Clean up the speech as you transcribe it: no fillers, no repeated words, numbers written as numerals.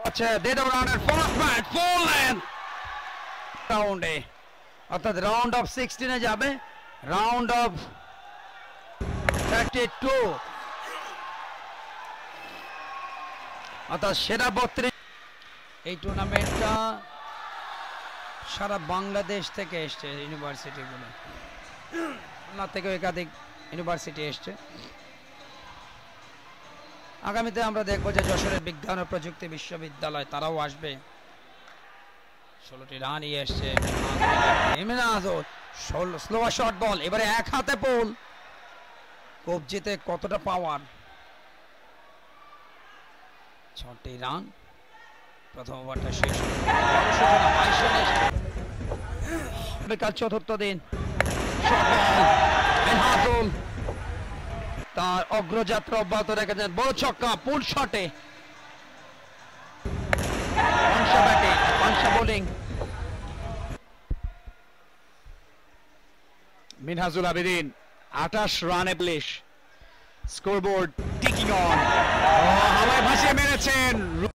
আচ্ছা dead over রানের first bat full length রাউন্ডে, অর্থাৎ রাউন্ড অফ 16 এ যাবে, রাউন্ড অফ 32 অর্থাৎ সেরা 32। এই টুর্নামেন্টটা সারা বাংলাদেশ থেকে এসছে, ইউনিভার্সিটিগুলো না থেকে একাধিক ইউনিভার্সিটি এসছে। আগামীতে আমরা দেখবো যে যশোরের বিজ্ঞান ও প্রযুক্তি বিশ্ববিদ্যালয় তারাও আসবে। 16টি রান নিয়ে এসছে স্লোয়ার শর্ট বল, এবারে এক হাতে বল, কবজিতে কতটা পাওয়ার। 6টি রান, প্রথম ওভারটা শেষ, কাল চতুর্থ দিন। তার অগ্রযাত্রা অব্যাহত রেখেছেন, বড় ছক্কা পুল শটে, বোলিং। মিনহাজুল আবেদিন 28 রানে প্লেস, স্কোরবোর্ড টিকিং অন, হাওয়ায় ভাসিয়ে মেরেছেন।